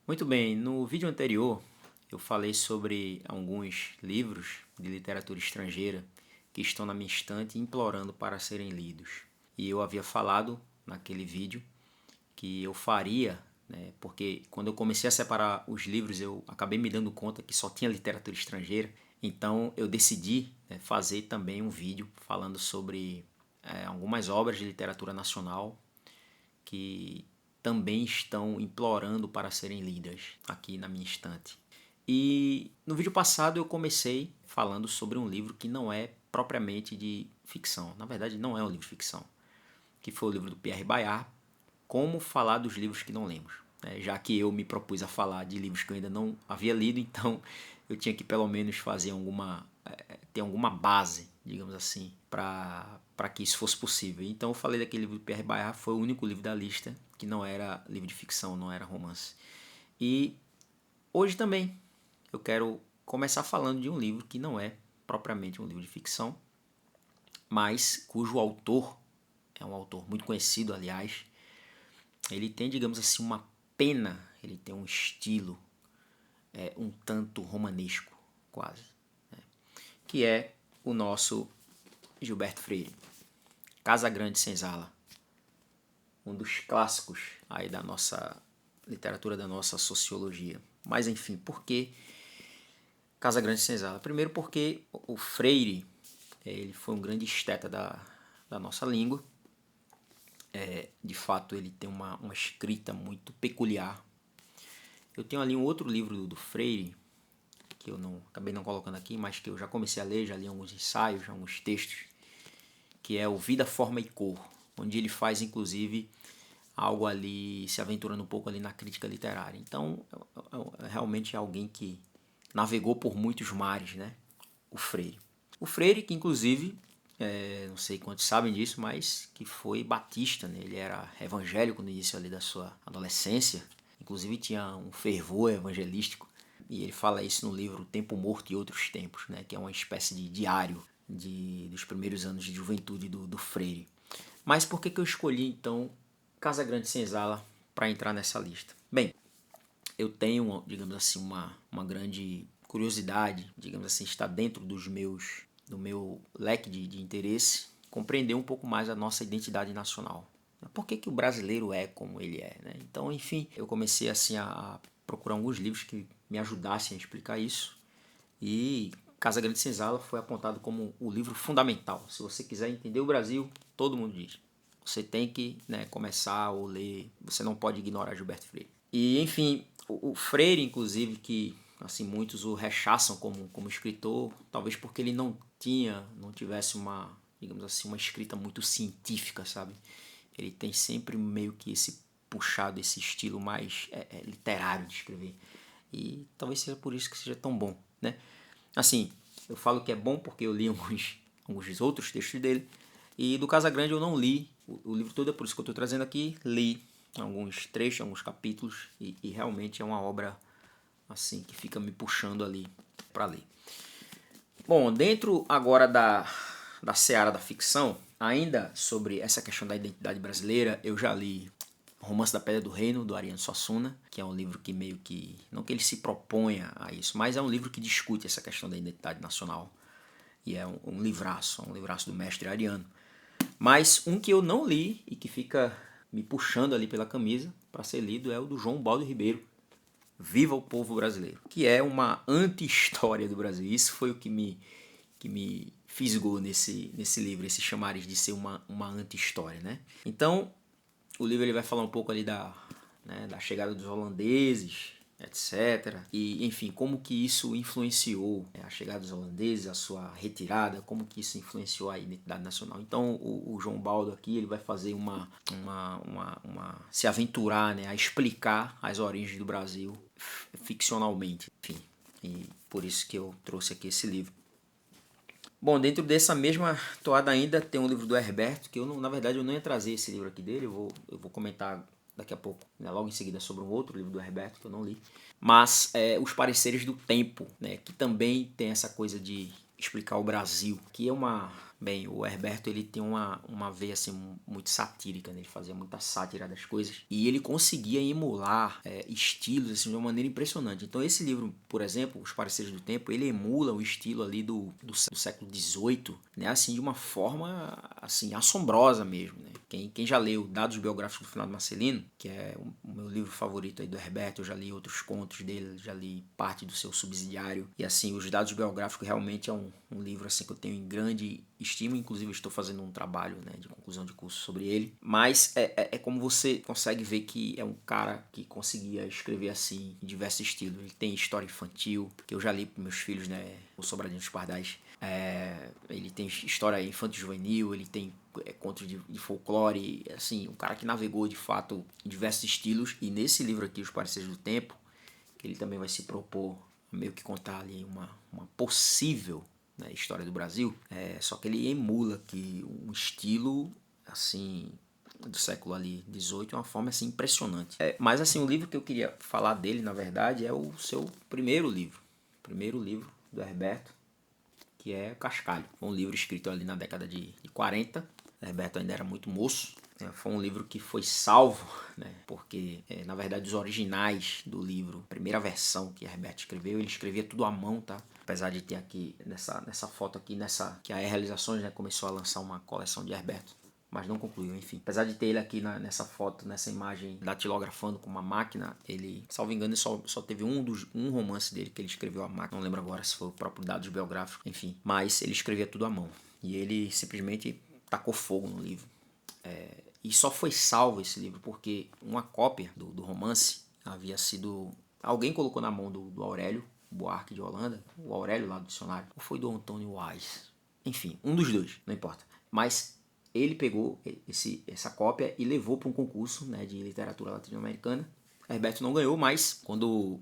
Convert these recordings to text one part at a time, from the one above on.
Muito bem, no vídeo anterior eu falei sobre alguns livros de literatura estrangeira que estão na minha estante implorando para serem lidos. E eu havia falado naquele vídeo que eu faria, né, porque quando eu comecei a separar os livros eu acabei me dando conta que só tinha literatura estrangeira, então eu decidi, né, fazer também um vídeo falando sobre algumas obras de literatura nacional que também estão implorando para serem lidas aqui na minha estante. E no vídeo passado eu comecei falando sobre um livro que não é propriamente de ficção. Na verdade, não é um livro de ficção, que foi o livro do Pierre Bayard, Como Falar dos Livros que Não Lemos. Já que eu me propus a falar de livros que eu ainda não havia lido, então eu tinha que pelo menos fazer ter alguma base, digamos assim, para que isso fosse possível. Então eu falei daquele livro do Pierre Bayard, foi o único livro da lista que não era livro de ficção, não era romance. E hoje também eu quero começar falando de um livro que não é propriamente um livro de ficção, mas cujo autor é um autor muito conhecido, aliás. Ele tem, digamos assim, uma pena, ele tem um estilo um tanto romanesco, quase, né? Que é o nosso Gilberto Freire, Casa Grande Senzala, um dos clássicos aí da nossa literatura, da nossa sociologia. Mas enfim, por que Casa Grande Senzala? Primeiro porque o Freire, ele foi um grande esteta da nossa língua. De fato, ele tem uma escrita muito peculiar. Eu tenho ali um outro livro do Freire, que eu acabei não colocando aqui, mas que eu já comecei a ler, já li alguns ensaios, alguns textos, que é o Vida, Forma e Cor, onde ele faz inclusive algo ali, se aventurando um pouco ali na crítica literária. Então, realmente é alguém que navegou por muitos mares, né? O Freire. O Freire, que inclusive, não sei quantos sabem disso, mas que foi batista, né? Ele era evangélico no início ali da sua adolescência, inclusive tinha um fervor evangelístico, e ele fala isso no livro Tempo Morto e Outros Tempos, né? Que é uma espécie de diário dos primeiros anos de juventude do Freire. Mas por que eu escolhi então Casa Grande Senzala para entrar nessa lista? Bem, eu tenho, digamos assim, uma grande curiosidade, digamos assim, está dentro do meu leque de interesse, compreender um pouco mais a nossa identidade nacional. Por que o brasileiro é como ele é, né? Então, enfim, eu comecei assim a procurar alguns livros que me ajudassem a explicar isso, e Casa Grande Senzala foi apontado como o livro fundamental. Se você quiser entender o Brasil, todo mundo diz, você tem que, né, começar ou ler, você não pode ignorar Gilberto Freire. E enfim, o Freire, inclusive, que assim muitos o rechaçam como escritor, talvez porque ele não tivesse digamos assim, uma escrita muito científica, sabe? Ele tem sempre meio que esse puxado, esse estilo mais literário de escrever. E talvez seja por isso que seja tão bom, né? Assim, eu falo que é bom porque eu li alguns outros textos dele. E do Casagrande eu não li o livro todo, é por isso que eu estou trazendo aqui. Li alguns trechos, alguns capítulos, e realmente é uma obra assim que fica me puxando ali para ler. Bom, dentro agora da seara da ficção, ainda sobre essa questão da identidade brasileira, eu já li Romance da Pedra do Reino, do Ariano Suassuna, que é um livro que meio que, não que ele se proponha a isso, mas é um livro que discute essa questão da identidade nacional. E é um livraço do mestre Ariano. Mas um que eu não li e que fica me puxando ali pela camisa para ser lido é o do João Baldo Ribeiro, Viva o Povo Brasileiro, que é uma anti-história do Brasil. Isso foi o que me fisgou nesse livro, esse chamariz de ser uma anti-história, né? Então, o livro ele vai falar um pouco ali da chegada dos holandeses, etc. E, enfim, como que isso influenciou, né, a chegada dos holandeses, a sua retirada, como que isso influenciou a identidade nacional. Então, o João Baldo aqui ele vai fazer se aventurar, né, a explicar as origens do Brasil ficcionalmente. Enfim, e por isso que eu trouxe aqui esse livro. Bom, dentro dessa mesma toada ainda tem um livro do Herberto, que na verdade eu não ia trazer esse livro aqui dele, eu vou comentar daqui a pouco, né, logo em seguida, sobre um outro livro do Herberto que eu não li. Mas Os Pareceres do Tempo, né, que também tem essa coisa de explicar o Brasil, que é Bem, o Herberto ele tem uma veia assim, muito satírica, né? Ele fazia muita sátira das coisas e ele conseguia emular estilos assim, de uma maneira impressionante. Então esse livro, por exemplo, Os Pareceres do Tempo, ele emula o estilo ali do século XVIII, né? Assim, de uma forma assim, assombrosa mesmo, né? Quem já leu Dados Biográficos do Finado Marcelino, que é o meu livro favorito aí do Herberto, eu já li outros contos dele, já li parte do seu subsidiário. E assim, os Dados Biográficos realmente é um livro assim, que eu tenho em grande estima. Inclusive, eu estou fazendo um trabalho, né, de conclusão de curso sobre ele. Mas é como você consegue ver que é um cara que conseguia escrever assim, em diversos estilos. Ele tem história infantil, que eu já li para meus filhos, né, o Sobradinho dos Pardais. Ele tem história infanto-juvenil, ele tem contos de folclore, assim, um cara que navegou de fato em diversos estilos. E nesse livro aqui, Os Pareceres do Tempo, ele também vai se propor a meio que contar ali uma possível, né, história do Brasil, só que ele emula aqui um estilo assim do século ali 18 de uma forma assim impressionante. Mas assim, o livro que eu queria falar dele, na verdade, é o seu primeiro livro do Herberto, que é Cascalho. Foi um livro escrito ali na década de 40. Herberto ainda era muito moço. Foi um livro que foi salvo, né? Porque, na verdade, os originais do livro, a primeira versão que Herberto escreveu, ele escrevia tudo à mão, tá? Apesar de ter aqui, nessa foto aqui, que a Realizações, né, começou a lançar uma coleção de Herberto, mas não concluiu, enfim. Apesar de ter ele aqui nessa foto, nessa imagem, datilografando com uma máquina, ele, salvo engano, só teve um romance dele que ele escreveu à máquina. Não lembro agora se foi o próprio Dados Biográficos, enfim. Mas ele escrevia tudo à mão. E ele simplesmente tacou fogo no livro. E só foi salvo esse livro porque uma cópia do romance havia sido... Alguém colocou na mão do Aurélio Buarque de Holanda, o Aurélio lá do dicionário, ou foi do Antônio Wise. Enfim, um dos dois, não importa. Mas ele pegou essa cópia e levou para um concurso, né, de literatura latino-americana. Herberto não ganhou, mas quando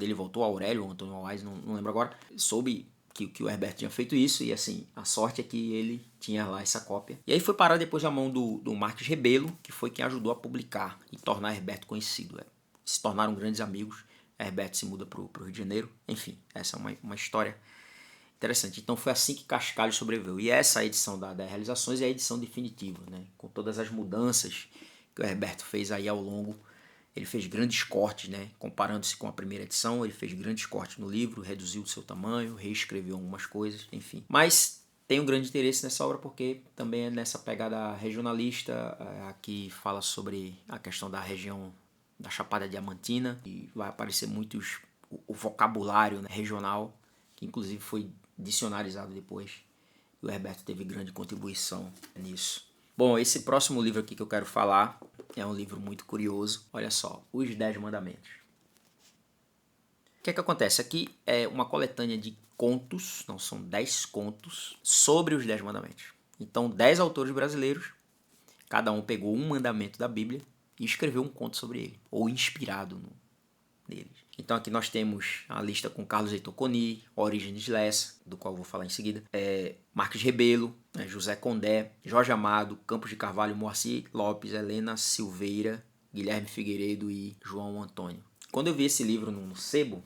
ele voltou, Aurélio ou Antônio Wise, não lembro agora, soube que o Herberto tinha feito isso, e assim, a sorte é que ele tinha lá essa cópia. E aí foi parar depois na mão do Marques Rebelo, que foi quem ajudou a publicar e tornar Herberto conhecido. Se tornaram grandes amigos. Herberto se muda para o Rio de Janeiro. Enfim, essa é uma história interessante. Então foi assim que Cascalho sobreviveu. E essa edição da Realizações é a edição definitiva, né? Com todas as mudanças que o Herberto fez aí ao longo. Ele fez grandes cortes, né? Comparando-se com a primeira edição, ele fez grandes cortes no livro, reduziu o seu tamanho, reescreveu algumas coisas, enfim. Mas tenho um grande interesse nessa obra porque também é nessa pegada regionalista. Aqui fala sobre a questão da região da Chapada Diamantina e vai aparecer o vocabulário, né, regional, que inclusive foi dicionarizado depois. E o Herberto teve grande contribuição nisso. Bom, esse próximo livro aqui que eu quero falar é um livro muito curioso. Olha só, Os 10 Mandamentos. O que é que acontece? Aqui é uma coletânea de contos, não são 10 contos, sobre os 10 mandamentos. Então, 10 autores brasileiros, cada um pegou um mandamento da Bíblia e escreveu um conto sobre ele, ou inspirado neles. Então aqui nós temos a lista com Carlos Heitor Coni, Orígenes Lessa, do qual eu vou falar em seguida, Marques Rebelo, José Condé, Jorge Amado, Campos de Carvalho, Moacir Lopes, Helena Silveira, Guilherme Figueiredo e João Antônio. Quando eu vi esse livro no sebo,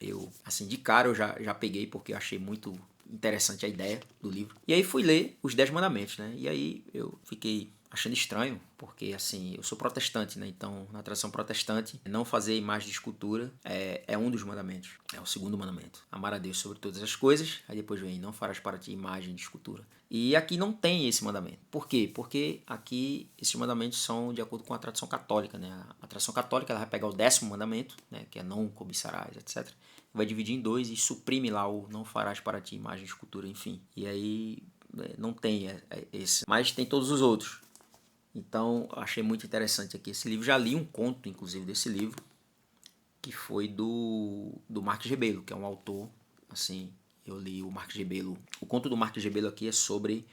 eu, assim, de cara eu já peguei porque eu achei muito interessante a ideia do livro. E aí fui ler os 10 mandamentos, né? E aí eu fiquei achando estranho, porque assim, eu sou protestante, né? Então, na tradição protestante, não fazer imagem de escultura é um dos mandamentos. É o segundo mandamento. Amar a Deus sobre todas as coisas. Aí depois vem, não farás para ti imagem de escultura. E aqui não tem esse mandamento. Por quê? Porque aqui esses mandamentos são de acordo com a tradição católica, né? A tradição católica ela vai pegar o 10º mandamento, né? Que é não cobiçarás, etc. Vai dividir em dois e suprime lá o não farás para ti imagem de escultura, enfim. E aí não tem esse, mas tem todos os outros. Então, achei muito interessante aqui esse livro. Já li um conto, inclusive, desse livro, que foi do Marques Rebelo, que é um autor, assim, eu li o Marques Rebelo. O conto do Marques Rebelo aqui é sobre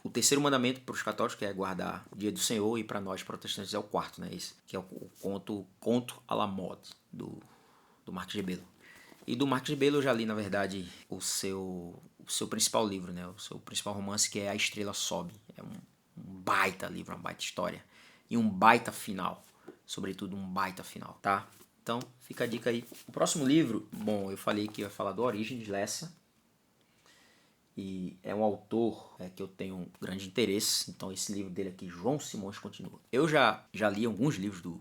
o terceiro mandamento para os católicos, que é guardar o dia do Senhor, e para nós protestantes é o quarto, né? Esse, que é o conto à la mode do Marques Rebelo. E do Marques Rebelo eu já li, na verdade, o seu principal livro, né? O seu principal romance, que é A Estrela Sobe. É um baita livro, uma baita história. E um baita final. Sobretudo um baita final, tá? Então, fica a dica aí. O próximo livro, bom, eu falei que ia falar do Orígenes Lessa. e é um autor que eu tenho um grande interesse. Então esse livro dele aqui, João Simões Continua. Eu já li alguns livros do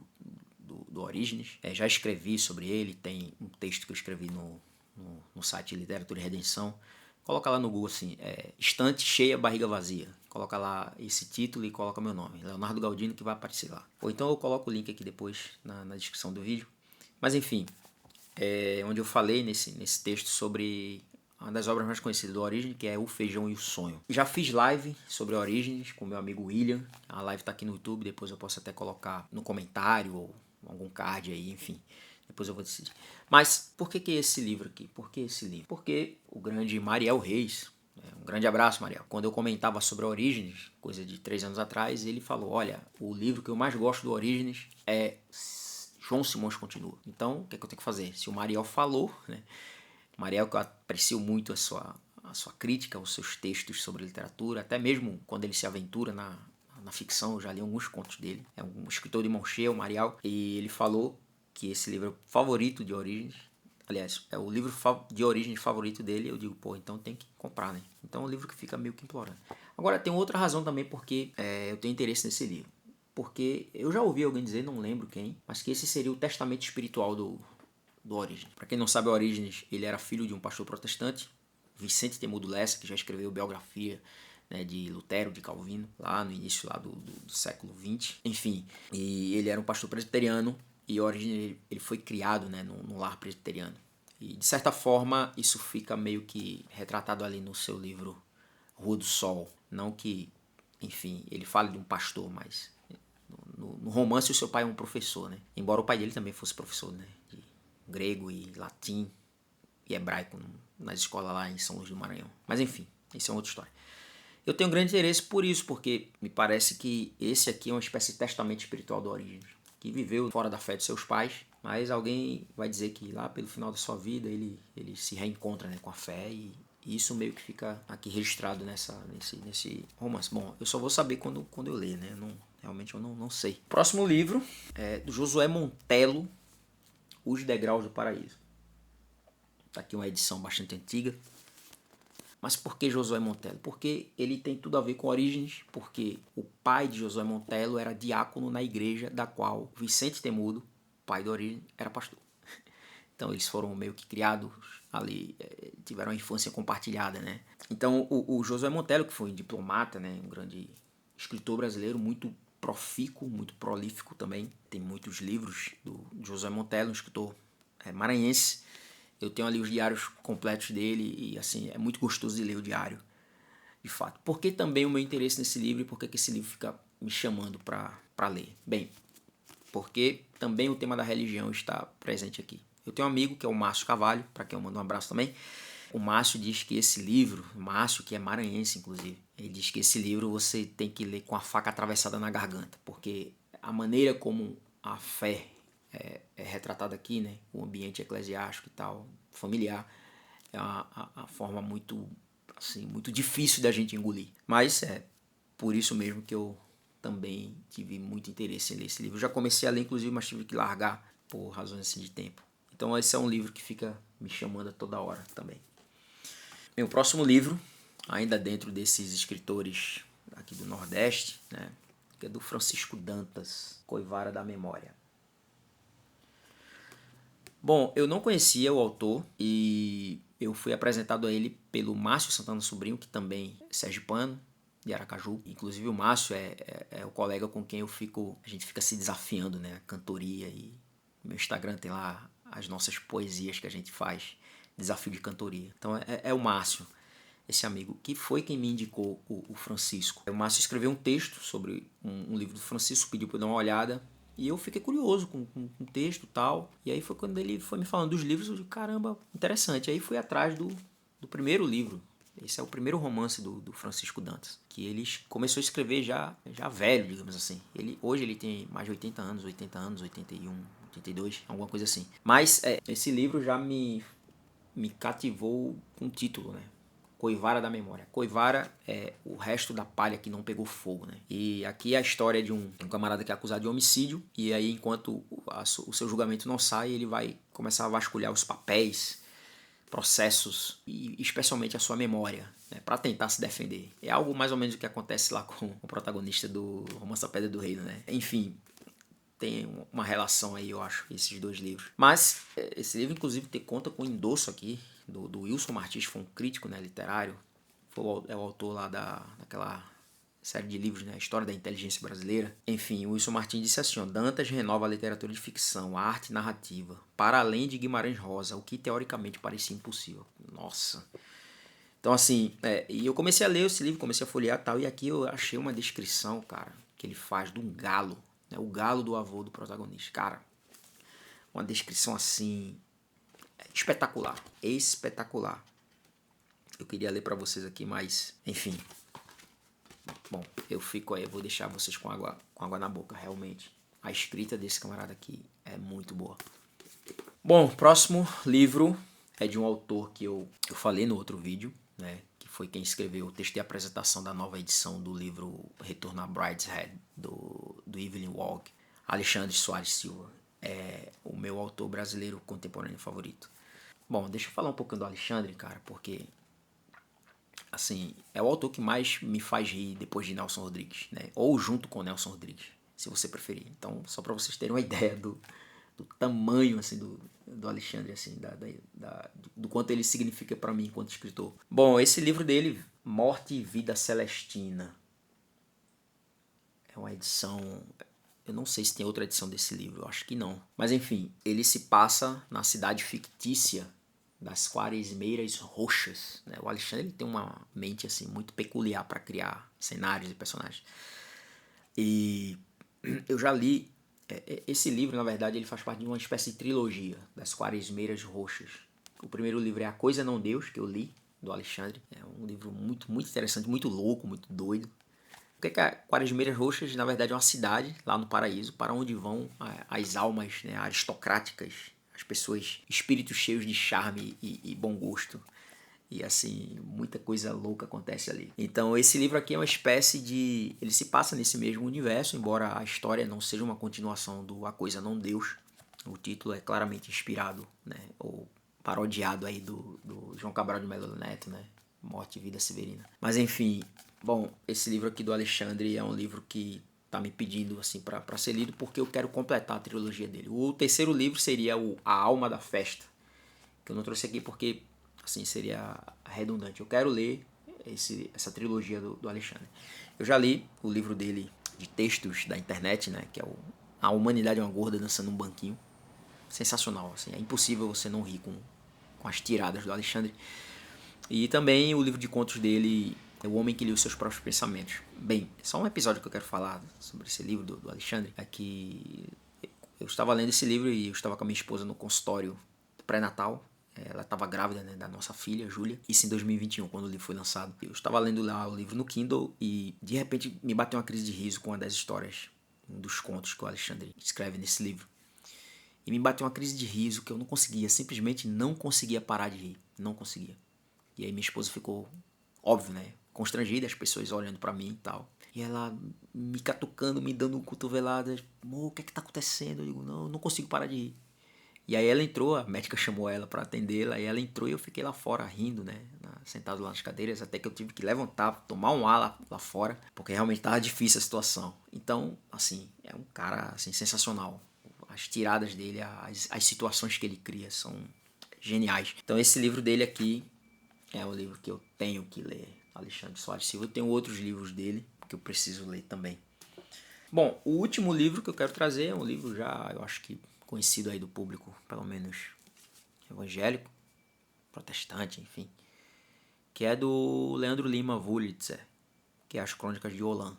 Orígenes, já escrevi sobre ele, tem um texto que eu escrevi no site Literatura e Redenção. Coloca lá no Google assim, estante cheia, barriga vazia. Coloca lá esse título e coloca meu nome, Leonardo Galdino, que vai aparecer lá. Ou então eu coloco o link aqui depois na descrição do vídeo. Mas enfim, onde eu falei nesse texto sobre uma das obras mais conhecidas do Orígenes, que é O Feijão e o Sonho. Já fiz live sobre Orígenes com meu amigo William. A live tá aqui no YouTube, depois eu posso até colocar no comentário ou algum card aí, enfim. Depois eu vou decidir. Mas por que esse livro aqui? Por que esse livro? Porque o grande Mariel Reis, um grande abraço, Mariel, quando eu comentava sobre Orígenes, coisa de 3 anos atrás, ele falou, olha, o livro que eu mais gosto do Orígenes é João Simões Continua. Então, o que eu tenho que fazer? Se o Mariel falou, né? Mariel, que eu aprecio muito a sua crítica, os seus textos sobre literatura, até mesmo quando ele se aventura na ficção, eu já li alguns contos dele. É um escritor de mão cheia, o Mariel, e ele falou que esse livro é o favorito de Orígenes. Aliás, é o livro de Orígenes favorito dele. Eu digo, pô, então tem que comprar, né? Então é um livro que fica meio que implorando. Agora, tem outra razão também porque eu tenho interesse nesse livro. Porque eu já ouvi alguém dizer, não lembro quem, mas que esse seria o testamento espiritual do Orígenes. Para quem não sabe, Orígenes, ele era filho de um pastor protestante, Vicente Temudo Lessa, que já escreveu biografia, né, de Lutero, de Calvino, lá no início lá do século XX. Enfim, e ele era um pastor presbiteriano e Orígenes ele foi criado, né, num lar presbiteriano. E de certa forma isso fica meio que retratado ali no seu livro Rua do Sol. Não que, enfim, ele fale de um pastor, mas no romance o seu pai é um professor, né? Embora o pai dele também fosse professor, né, de grego e latim e hebraico nas escolas lá em São Luís do Maranhão. Mas enfim, isso é uma outra história. Eu tenho grande interesse por isso, porque me parece que esse aqui é uma espécie de testamento espiritual do Orígenes, que viveu fora da fé de seus pais, mas alguém vai dizer que lá pelo final da sua vida ele se reencontra, né, com a fé, e isso meio que fica aqui registrado nesse romance. Bom, eu só vou saber quando eu ler, né? Realmente eu não sei. Próximo livro é do Josué Montello, Os Degraus do Paraíso. Tá aqui uma edição bastante antiga. Mas por que Josué Montello? Porque ele tem tudo a ver com Orígenes, porque o pai de Josué Montello era diácono na igreja da qual Vicente Temudo, pai de Orígenes, era pastor. Então eles foram meio que criados ali, tiveram uma infância compartilhada, né? Então o Josué Montello, que foi um diplomata, né, um grande escritor brasileiro, muito profícuo, muito prolífico também, tem muitos livros do Josué Montello, um escritor maranhense. Eu tenho ali os diários completos dele e assim, é muito gostoso de ler o diário, de fato. Por que também o meu interesse nesse livro e por que esse livro fica me chamando para ler? Bem, porque também o tema da religião está presente aqui. Eu tenho um amigo que é o Márcio Carvalho, para quem eu mando um abraço também. O Márcio diz que esse livro, o Márcio que é maranhense inclusive, ele diz que esse livro você tem que ler com a faca atravessada na garganta, porque a maneira como a fé é retratado aqui, né? O ambiente eclesiástico e tal, familiar, é uma forma muito, assim, muito difícil da gente engolir. Mas é por isso mesmo que eu também tive muito interesse em ler esse livro. Eu já comecei a ler, inclusive, mas tive que largar por razões assim de tempo. Então esse é um livro que fica me chamando a toda hora também. Meu próximo livro, ainda dentro desses escritores aqui do Nordeste, né? Que é do Francisco Dantas, Coivara da Memória. Bom, eu não conhecia o autor e eu fui apresentado a ele pelo Márcio Santana Sobrinho, que também é sergipano, de Aracaju. Inclusive o Márcio é o colega com quem a gente fica se desafiando, né? A cantoria, e no meu Instagram tem lá as nossas poesias que a gente faz, desafio de cantoria. Então é o Márcio, esse amigo, que foi quem me indicou o Francisco. O Márcio escreveu um texto sobre um livro do Francisco, pediu para eu dar uma olhada. E eu fiquei curioso com o texto e tal. E aí foi quando ele foi me falando dos livros, eu disse, caramba, interessante. Aí fui atrás do primeiro livro. Esse é o primeiro romance do Francisco Dantas, que ele começou a escrever já velho, digamos assim. Hoje ele tem mais de 80 anos, 81, 82, alguma coisa assim. Mas esse livro já me cativou com o título, né? Coivara da Memória. Coivara é o resto da palha que não pegou fogo, né? E aqui é a história de um camarada que é acusado de homicídio, e aí enquanto o seu julgamento não sai, ele vai começar a vasculhar os papéis processos e especialmente a sua memória, né, para tentar se defender. É algo mais ou menos o que acontece lá com o protagonista do Romance da Pedra do Reino, né? Enfim, tem uma relação aí, eu acho, esses dois livros. Mas esse livro, inclusive, conta com um endosso aqui do Wilson Martins, que foi um crítico, né, literário. É o autor lá daquela série de livros, né, a História da Inteligência Brasileira. Enfim, o Wilson Martins disse assim, ó, Dantas renova a literatura de ficção, a arte narrativa, para além de Guimarães Rosa, o que teoricamente parecia impossível. Nossa! Então, assim, e eu comecei a ler esse livro, comecei a folhear e tal, e aqui eu achei uma descrição, cara, que ele faz de um galo, né, o galo do avô do protagonista. Cara, uma descrição assim, espetacular, espetacular. Eu queria ler pra vocês aqui, mas, enfim. Bom, eu fico aí, eu vou deixar vocês com água na boca, realmente. A escrita desse camarada aqui é muito boa. Bom, próximo livro é de um autor que eu falei no outro vídeo, né? Que foi quem escreveu o texto de apresentação da nova edição do livro Retorno a Brideshead, do Evelyn Waugh. Alexandre Soares Silva é o meu autor brasileiro contemporâneo favorito. Bom, deixa eu falar um pouquinho do Alexandre, cara, porque assim, é o autor que mais me faz rir depois de Nelson Rodrigues, né? Ou junto com Nelson Rodrigues, se você preferir. Então, só para vocês terem uma ideia do tamanho, assim, do Alexandre, assim, do quanto ele significa para mim enquanto escritor. Bom, esse livro dele, Morte e Vida Celestina, é uma edição... Eu não sei se tem outra edição desse livro, eu acho que não. Mas enfim, ele se passa na cidade fictícia das Quaresmeiras Roxas, né? O Alexandre ele tem uma mente assim muito peculiar para criar cenários e personagens. E eu já li esse livro, na verdade, ele faz parte de uma espécie de trilogia das Quaresmeiras Roxas. O primeiro livro é A Coisa Não Deus, que eu li, do Alexandre. É um livro muito, muito interessante, muito louco, muito doido. O que é Quaresmeiras Roxas? Na verdade, é uma cidade lá no paraíso para onde vão as almas, né, aristocráticas, as pessoas, espíritos cheios de charme e bom gosto. E assim, muita coisa louca acontece ali. Então esse livro aqui é uma espécie de... Ele se passa nesse mesmo universo, embora a história não seja uma continuação do A Coisa Não Deus. O título é claramente inspirado, né, ou parodiado aí do João Cabral de Melo Neto, né? Morte e Vida Severina. Mas enfim, bom, esse livro aqui do Alexandre é um livro que tá me pedindo assim para ser lido porque eu quero completar a trilogia dele. O terceiro livro seria A Alma da Festa, que eu não trouxe aqui porque assim seria redundante. Eu quero ler essa trilogia do Alexandre. Eu já li o livro dele de textos da internet, né, que é A Humanidade é uma Gorda Dançando um Banquinho. Sensacional, assim, é impossível você não rir com as tiradas do Alexandre. E também o livro de contos dele, O Homem que Lia os Seus Próprios Pensamentos. Bem, só um episódio que eu quero falar sobre esse livro do Alexandre é que eu estava lendo esse livro e eu estava com a minha esposa no consultório pré-natal. Ela estava grávida, né, da nossa filha, Júlia. Isso em 2021, quando o livro foi lançado. Eu estava lendo lá o livro no Kindle e de repente me bateu uma crise de riso com uma das histórias, um dos contos que o Alexandre escreve nesse livro. E me bateu uma crise de riso que eu não conseguia, simplesmente não conseguia parar de rir. Não conseguia. E aí minha esposa ficou, óbvio, né, constrangida, as pessoas olhando pra mim e tal. E ela me catucando, me dando cotoveladas. O que é que tá acontecendo? Eu digo, não consigo parar de rir. E aí ela entrou, a médica chamou ela pra atendê-la, e ela entrou e eu fiquei lá fora rindo, né, sentado lá nas cadeiras, até que eu tive que levantar, tomar um ar lá fora, porque realmente tava difícil a situação. Então, assim, é um cara assim, sensacional. As tiradas dele, as situações que ele cria são geniais. Então esse livro dele aqui é um livro que eu tenho que ler, Alexandre Soares Silva. Eu tenho outros livros dele que eu preciso ler também. Bom, o último livro que eu quero trazer é um livro já, eu acho que conhecido aí do público, pelo menos evangélico, protestante, enfim, que é do Leandro Lima Wurlitzer, que é As Crônicas de Olan.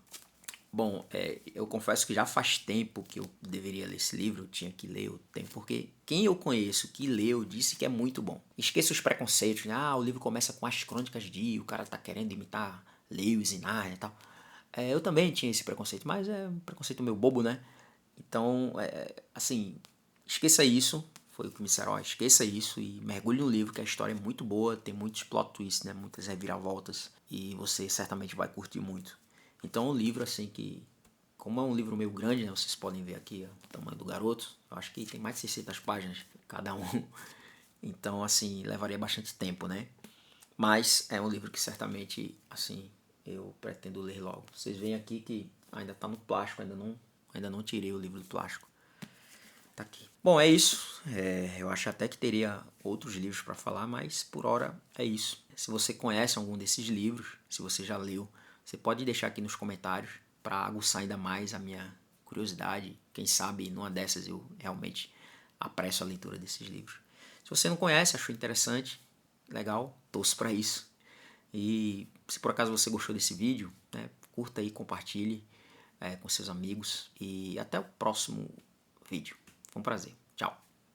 Bom, eu confesso que já faz tempo que eu deveria ler esse livro, eu tinha que ler o tempo, porque quem eu conheço que leu disse que é muito bom. Esqueça os preconceitos, né? O livro começa com As Crônicas de, o cara tá querendo imitar Lewis e Narnia e tal. Eu também tinha esse preconceito, mas é um preconceito meio bobo, né? Então, assim, esqueça isso, foi o que me disseram, ó, esqueça isso e mergulhe no livro, que a história é muito boa, tem muitos plot twists, né? Muitas reviravoltas, e você certamente vai curtir muito. Então, é um livro assim que, como é um livro meio grande, né? Vocês podem ver aqui ó, o tamanho do garoto. Eu acho que tem mais de 600 páginas cada um. Então, assim, levaria bastante tempo, né? Mas é um livro que certamente, assim, eu pretendo ler logo. Vocês veem aqui que ainda tá no plástico, ainda não tirei o livro do plástico. Tá aqui. Bom, é isso. Eu acho até que teria outros livros para falar, mas por hora é isso. Se você conhece algum desses livros, se você já leu, você pode deixar aqui nos comentários para aguçar ainda mais a minha curiosidade. Quem sabe numa dessas eu realmente apresso a leitura desses livros. Se você não conhece, achou interessante, legal, torço para isso. E se por acaso você gostou desse vídeo, né, curta aí, compartilhe com seus amigos e até o próximo vídeo. Foi um prazer. Tchau.